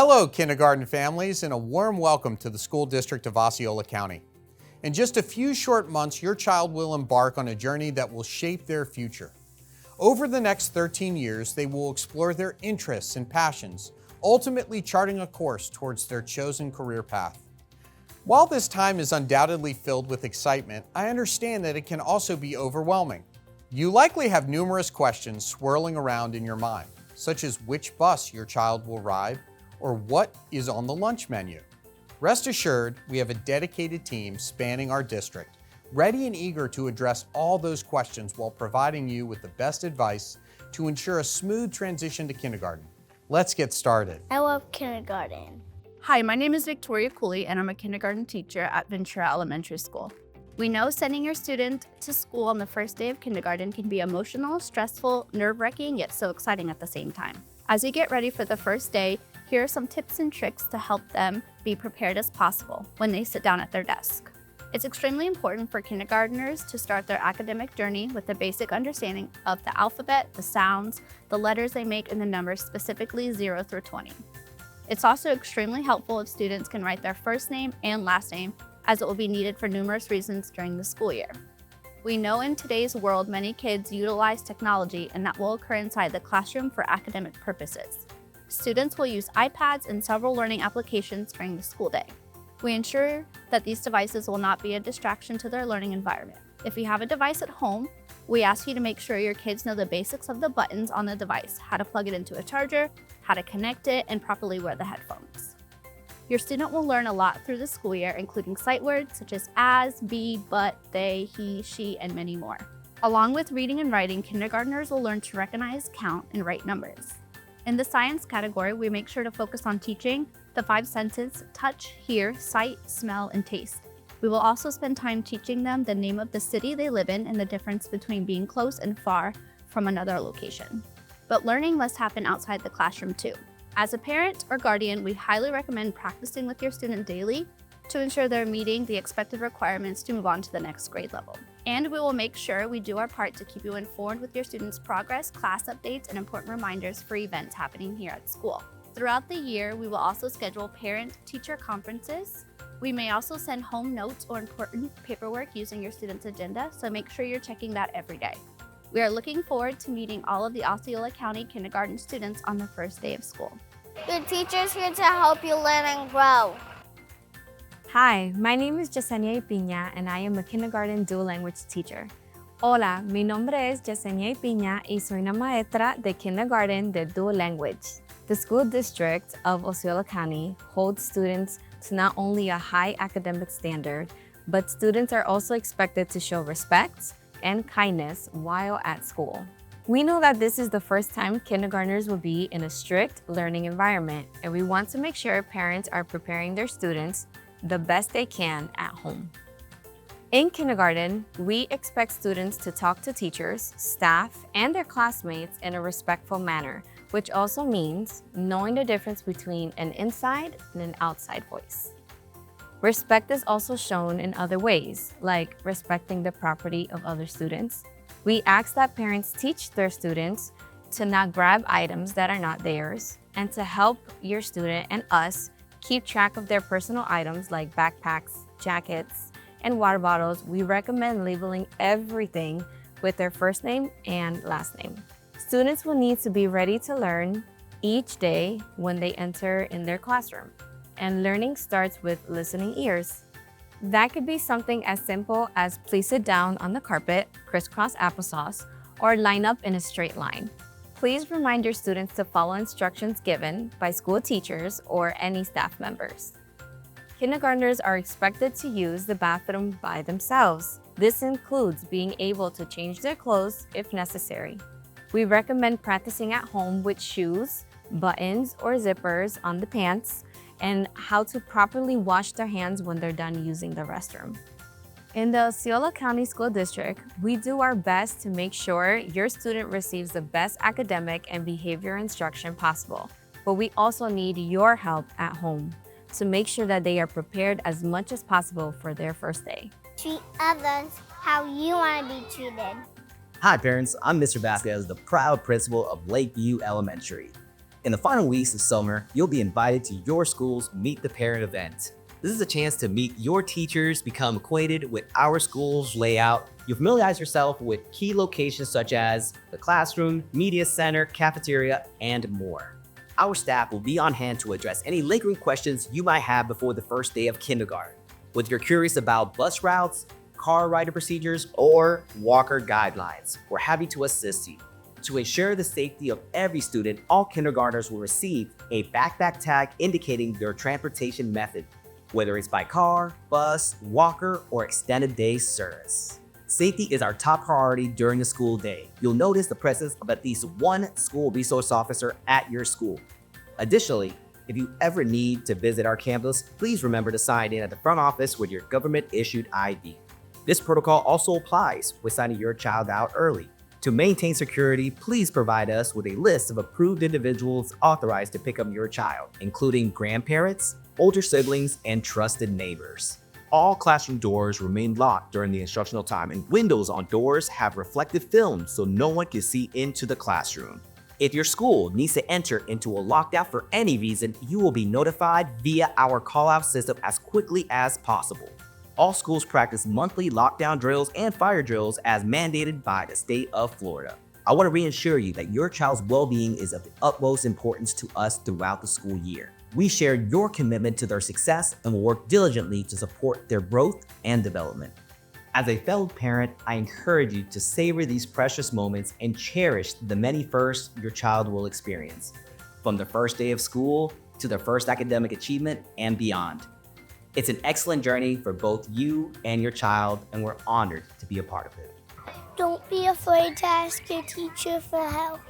Hello, kindergarten families, and a warm welcome to the School District of Osceola County. In just a few short months, your child will embark on a journey that will shape their future. Over the next 13 years, they will explore their interests and passions, ultimately charting a course towards their chosen career path. While this time is undoubtedly filled with excitement, I understand that it can also be overwhelming. You likely have numerous questions swirling around in your mind, such as which bus your child will ride, or what is on the lunch menu. Rest assured, we have a dedicated team spanning our district, ready and eager to address all those questions while providing you with the best advice to ensure a smooth transition to kindergarten. Let's get started. I love kindergarten. Hi, my name is Victoria Cooley, and I'm a kindergarten teacher at Ventura Elementary School. We know sending your student to school on the first day of kindergarten can be emotional, stressful, nerve-wracking, yet so exciting at the same time. As you get ready for the first day, here are some tips and tricks to help them be prepared as possible when they sit down at their desk. It's extremely important for kindergartners to start their academic journey with a basic understanding of the alphabet, the sounds, the letters they make, and the numbers, specifically 0 through 20. It's also extremely helpful if students can write their first name and last name, as it will be needed for numerous reasons during the school year. We know in today's world many kids utilize technology, and that will occur inside the classroom for academic purposes. Students will use iPads and several learning applications during the school day. We ensure that these devices will not be a distraction to their learning environment. If you have a device at home, we ask you to make sure your kids know the basics of the buttons on the device, how to plug it into a charger, how to connect it, and properly wear the headphones. Your student will learn a lot through the school year, including sight words such as, be, but, they, he, she, and many more. Along with reading and writing, kindergartners will learn to recognize, count, and write numbers. In the science category, we make sure to focus on teaching the 5 senses: touch, hear, sight, smell, and taste. We will also spend time teaching them the name of the city they live in and the difference between being close and far from another location. But learning must happen outside the classroom too. As a parent or guardian, we highly recommend practicing with your student daily to ensure they're meeting the expected requirements to move on to the next grade level. And we will make sure we do our part to keep you informed with your students' progress, class updates, and important reminders for events happening here at school. Throughout the year, we will also schedule parent-teacher conferences. We may also send home notes or important paperwork using your student's agenda, so make sure you're checking that every day. We are looking forward to meeting all of the Osceola County kindergarten students on the first day of school. Your teacher's here to help you learn and grow. Hi, my name is Ipina, and I am a kindergarten dual language teacher. Hola, mi nombre es Ipina y soy una maestra de kindergarten de dual language. The school district of Osceola County holds students to not only a high academic standard, but students are also expected to show respect and kindness while at school. We know that this is the first time kindergartners will be in a strict learning environment, and we want to make sure parents are preparing their students the best they can at home. In kindergarten, we expect students to talk to teachers, staff, and their classmates in a respectful manner, which also means knowing the difference between an inside and an outside voice. Respect is also shown in other ways, like respecting the property of other students. We ask that parents teach their students to not grab items that are not theirs, and to help your student and us keep track of their personal items like backpacks, jackets, and water bottles. We recommend labeling everything with their first name and last name. Students will need to be ready to learn each day when they enter in their classroom. And learning starts with listening ears. That could be something as simple as please sit down on the carpet, crisscross applesauce, or line up in a straight line. Please remind your students to follow instructions given by school teachers or any staff members. Kindergartners are expected to use the bathroom by themselves. This includes being able to change their clothes if necessary. We recommend practicing at home with shoes, buttons, or zippers on the pants, and how to properly wash their hands when they're done using the restroom. In the Osceola County School District, we do our best to make sure your student receives the best academic and behavior instruction possible, but we also need your help at home to make sure that they are prepared as much as possible for their first day. Treat others how you want to be treated. Hi parents, I'm Mr. Vazquez, the proud principal of Lakeview Elementary. In the final weeks of summer, you'll be invited to your school's Meet the Parent event. This is a chance to meet your teachers, become acquainted with our school's layout. You'll familiarize yourself with key locations such as the classroom, media center, cafeteria, and more. Our staff will be on hand to address any lingering questions you might have before the first day of kindergarten. Whether you're curious about bus routes, car rider procedures, or walker guidelines, we're happy to assist you. To ensure the safety of every student, all kindergartners will receive a backpack tag indicating their transportation method, whether it's by car, bus, walker, or extended day service. Safety is our top priority during the school day. You'll notice the presence of at least one school resource officer at your school. Additionally, if you ever need to visit our campus, please remember to sign in at the front office with your government-issued ID. This protocol also applies with signing your child out early. To maintain security, please provide us with a list of approved individuals authorized to pick up your child, including grandparents, older siblings, and trusted neighbors. All classroom doors remain locked during the instructional time, and windows on doors have reflective film so no one can see into the classroom. If your school needs to enter into a lockdown for any reason, you will be notified via our call-out system as quickly as possible. All schools practice monthly lockdown drills and fire drills as mandated by the state of Florida. I want to reassure you that your child's well-being is of the utmost importance to us throughout the school year. We share your commitment to their success and will work diligently to support their growth and development. As a fellow parent, I encourage you to savor these precious moments and cherish the many firsts your child will experience, from the first day of school to their first academic achievement and beyond. It's an excellent journey for both you and your child, and we're honored to be a part of it. Don't be afraid to ask your teacher for help.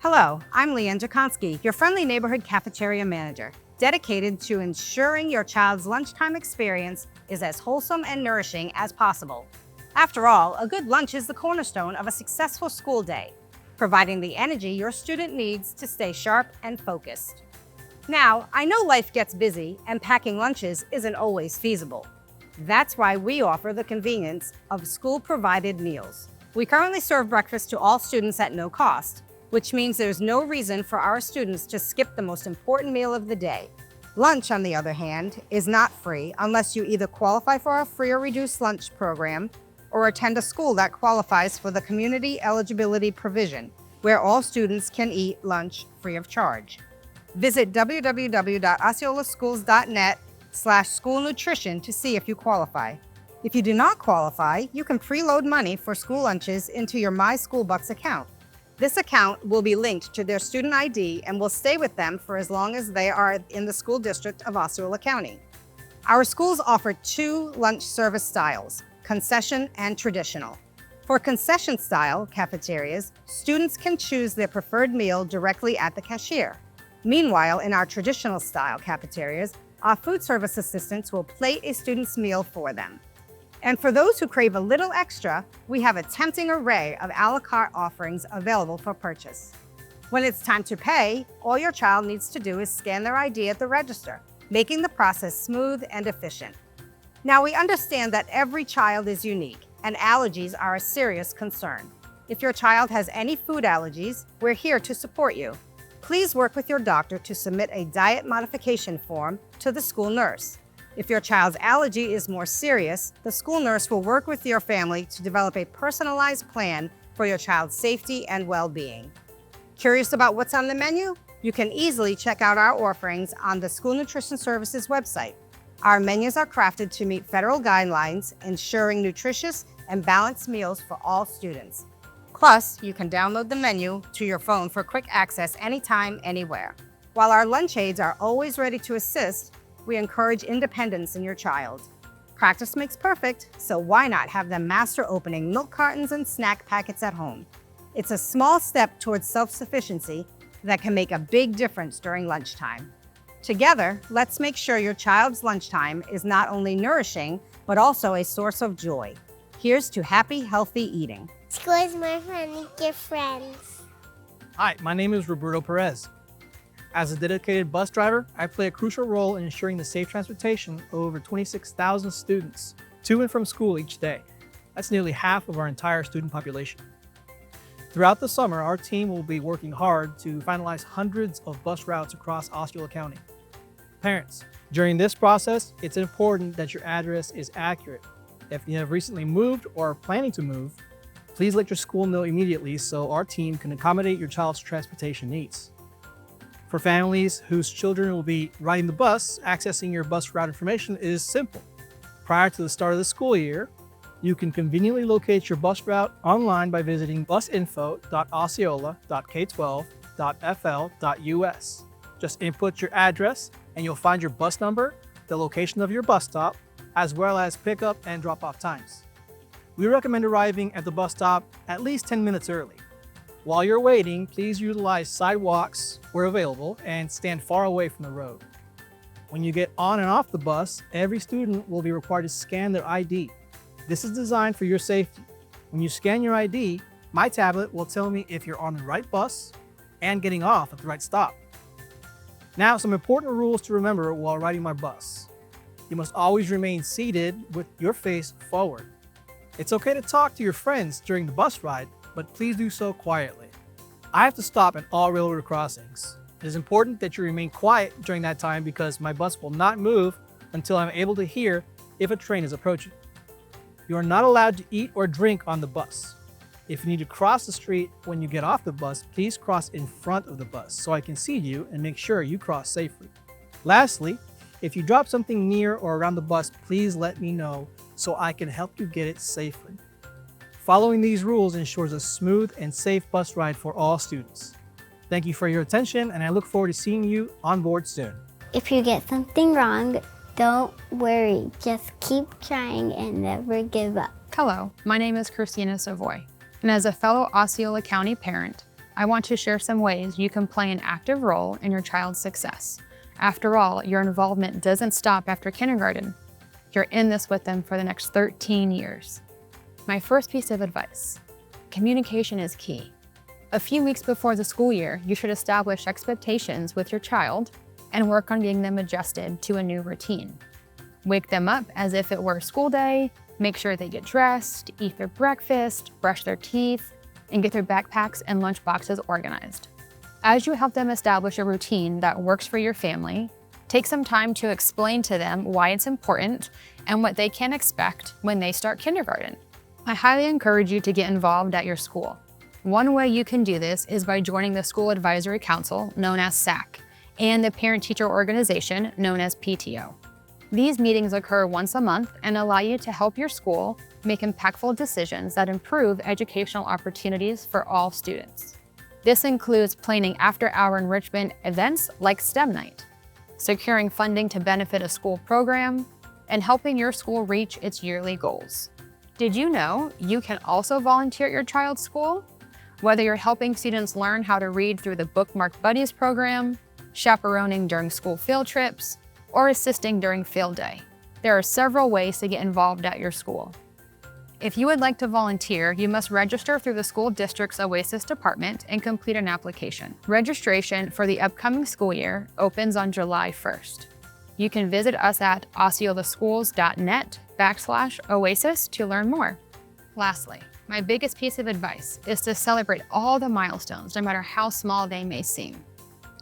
Hello, I'm Leeanne Jackonski, your friendly neighborhood cafeteria manager, dedicated to ensuring your child's lunchtime experience is as wholesome and nourishing as possible. After all, a good lunch is the cornerstone of a successful school day, providing the energy your student needs to stay sharp and focused. Now, I know life gets busy and packing lunches isn't always feasible. That's why we offer the convenience of school-provided meals. We currently serve breakfast to all students at no cost, which means there's no reason for our students to skip the most important meal of the day. Lunch, on the other hand, is not free unless you either qualify for our free or reduced lunch program or attend a school that qualifies for the community eligibility provision, where all students can eat lunch free of charge. Visit www.osceolaschools.net/school nutrition to see if you qualify. If you do not qualify, you can preload money for school lunches into your My School Bucks account. This account will be linked to their student ID and will stay with them for as long as they are in the school district of Osceola County. Our schools offer 2 lunch service styles, concession and traditional. For concession style cafeterias, students can choose their preferred meal directly at the cashier. Meanwhile, in our traditional style cafeterias, our food service assistants will plate a student's meal for them. And for those who crave a little extra, we have a tempting array of a la carte offerings available for purchase. When it's time to pay, all your child needs to do is scan their ID at the register, making the process smooth and efficient. Now, we understand that every child is unique, and allergies are a serious concern. If your child has any food allergies, we're here to support you. Please work with your doctor to submit a diet modification form to the school nurse. If your child's allergy is more serious, the school nurse will work with your family to develop a personalized plan for your child's safety and well-being. Curious about what's on the menu? You can easily check out our offerings on the School Nutrition Services website. Our menus are crafted to meet federal guidelines, ensuring nutritious and balanced meals for all students. Plus, you can download the menu to your phone for quick access anytime, anywhere. While our lunch aides are always ready to assist, we encourage independence in your child. Practice makes perfect, so why not have them master opening milk cartons and snack packets at home? It's a small step towards self-sufficiency that can make a big difference during lunchtime. Together, let's make sure your child's lunchtime is not only nourishing, but also a source of joy. Here's to happy, healthy eating. School is my friend, get friends. Hi, my name is Roberto Perez. As a dedicated bus driver, I play a crucial role in ensuring the safe transportation of over 26,000 students to and from school each day. That's nearly half of our entire student population. Throughout the summer, our team will be working hard to finalize hundreds of bus routes across Osceola County. Parents, during this process, it's important that your address is accurate. If you have recently moved or are planning to move, please let your school know immediately so our team can accommodate your child's transportation needs. For families whose children will be riding the bus, accessing your bus route information is simple. Prior to the start of the school year, you can conveniently locate your bus route online by visiting businfo.osceola.k12.fl.us. Just input your address and you'll find your bus number, the location of your bus stop, as well as pickup and drop-off times. We recommend arriving at the bus stop at least 10 minutes early. While you're waiting, please utilize sidewalks where available and stand far away from the road. When you get on and off the bus, every student will be required to scan their ID. This is designed for your safety. When you scan your ID, my tablet will tell me if you're on the right bus and getting off at the right stop. Now, some important rules to remember while riding my bus. You must always remain seated with your face forward. It's okay to talk to your friends during the bus ride, but please do so quietly. I have to stop at all railroad crossings. It is important that you remain quiet during that time because my bus will not move until I'm able to hear if a train is approaching. You are not allowed to eat or drink on the bus. If you need to cross the street when you get off the bus, please cross in front of the bus so I can see you and make sure you cross safely. Lastly, if you drop something near or around the bus, please let me know so I can help you get it safely. Following these rules ensures a smooth and safe bus ride for all students. Thank you for your attention, and I look forward to seeing you on board soon. If you get something wrong, don't worry. Just keep trying and never give up. Hello, my name is Christina Savoie, and as a fellow Osceola County parent, I want to share some ways you can play an active role in your child's success. After all, your involvement doesn't stop after kindergarten. You're in this with them for the next 13 years. My first piece of advice: communication is key. A few weeks before the school year, you should establish expectations with your child and work on getting them adjusted to a new routine. Wake them up as if it were school day, make sure they get dressed, eat their breakfast, brush their teeth, and get their backpacks and lunch boxes organized. As you help them establish a routine that works for your family, take some time to explain to them why it's important and what they can expect when they start kindergarten. I highly encourage you to get involved at your school. One way you can do this is by joining the School Advisory Council, known as SAC, and the Parent-Teacher Organization, known as PTO. These meetings occur once a month and allow you to help your school make impactful decisions that improve educational opportunities for all students. This includes planning after-hour enrichment events like STEM Night, securing funding to benefit a school program, and helping your school reach its yearly goals. Did you know you can also volunteer at your child's school? Whether you're helping students learn how to read through the Bookmark Buddies program, chaperoning during school field trips, or assisting during field day, there are several ways to get involved at your school. If you would like to volunteer, you must register through the school district's OASIS department and complete an application. Registration for the upcoming school year opens on July 1st. You can visit us at osceolaschools.net/OASIS to learn more. Lastly, my biggest piece of advice is to celebrate all the milestones, no matter how small they may seem.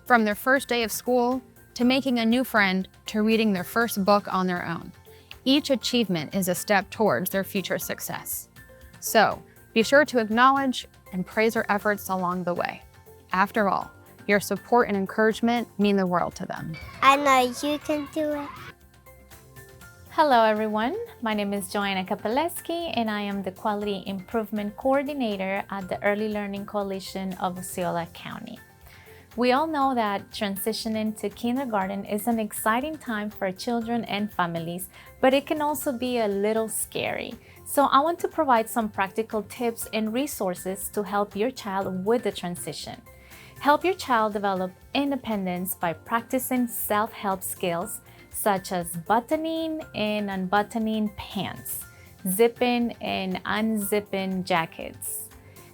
From their first day of school, to making a new friend, to reading their first book on their own. Each achievement is a step towards their future success. So, be sure to acknowledge and praise their efforts along the way. After all, your support and encouragement mean the world to them. I know you can do it. Hello everyone, my name is Johanna Kapelewski and I am the Quality Improvement Coordinator at the Early Learning Coalition of Osceola County. We all know that transitioning to kindergarten is an exciting time for children and families, but it can also be a little scary. So I want to provide some practical tips and resources to help your child with the transition. Help your child develop independence by practicing self-help skills such as buttoning and unbuttoning pants, zipping and unzipping jackets,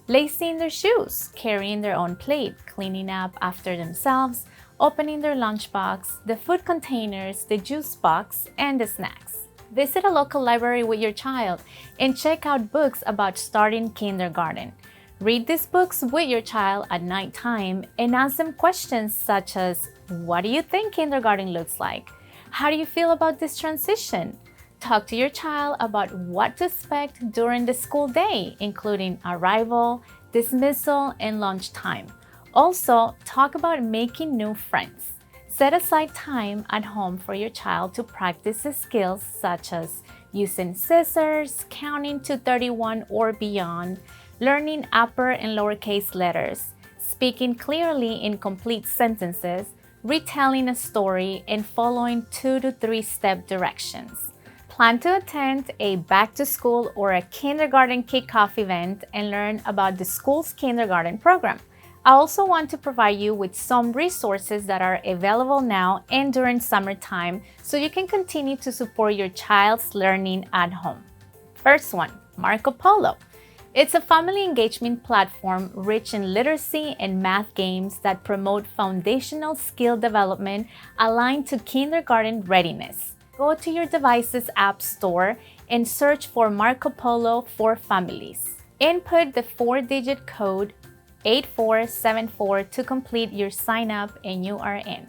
lacing their shoes, carrying their own plate, cleaning up after themselves, opening their lunchbox, the food containers, the juice box, and the snacks. Visit a local library with your child and check out books about starting kindergarten. Read these books with your child at nighttime and ask them questions such as, what do you think kindergarten looks like? How do you feel about this transition? Talk to your child about what to expect during the school day, including arrival, dismissal, and lunchtime. Also, talk about making new friends. Set aside time at home for your child to practice the skills such as using scissors, counting to 31 or beyond, learning upper and lowercase letters, speaking clearly in complete sentences, retelling a story, and following 2 to 3 step directions. Plan to attend a back-to-school or a kindergarten kickoff event and learn about the school's kindergarten program. I also want to provide you with some resources that are available now and during summertime so you can continue to support your child's learning at home. First one, Marco Polo. It's a family engagement platform rich in literacy and math games that promote foundational skill development aligned to kindergarten readiness. Go to your device's app store and search for Marco Polo for Families. Input the 4-digit code 8474 to complete your sign up and you are in.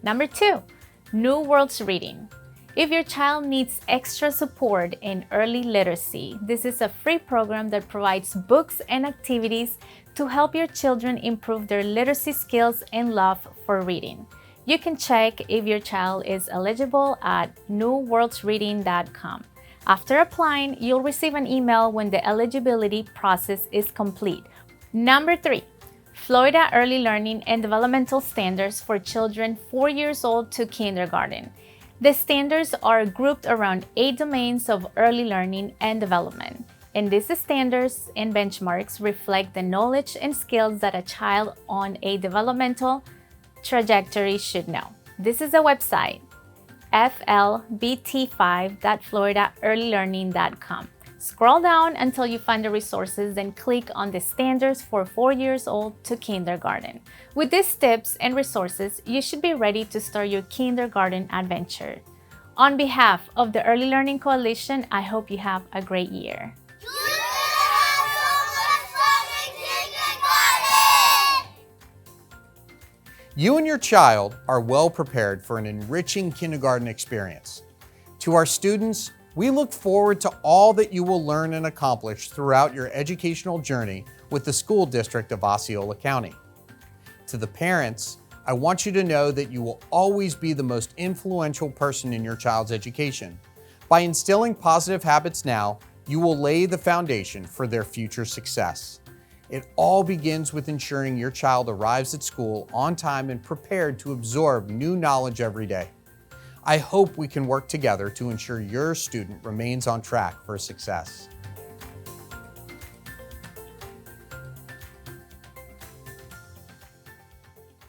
Number 2, New Worlds Reading. If your child needs extra support in early literacy, this is a free program that provides books and activities to help your children improve their literacy skills and love for reading. You can check if your child is eligible at newworldsreading.com. After applying, you'll receive an email when the eligibility process is complete. Number 3, Florida Early Learning and Developmental Standards for children 4 years old to kindergarten. The standards are grouped around 8 domains of early learning and development. And these standards and benchmarks reflect the knowledge and skills that a child on a developmental trajectory should know. This is a website, flbt5.floridaearlylearning.com. Scroll down until you find the resources, then click on the standards for 4 years old to kindergarten. With these tips and resources, you should be ready to start your kindergarten adventure. On behalf of the Early Learning Coalition, I hope you have a great year. You and your child are well prepared for an enriching kindergarten experience. To our students, we look forward to all that you will learn and accomplish throughout your educational journey with the School District of Osceola County. To the parents, I want you to know that you will always be the most influential person in your child's education. By instilling positive habits now, you will lay the foundation for their future success. It all begins with ensuring your child arrives at school on time and prepared to absorb new knowledge every day. I hope we can work together to ensure your student remains on track for success.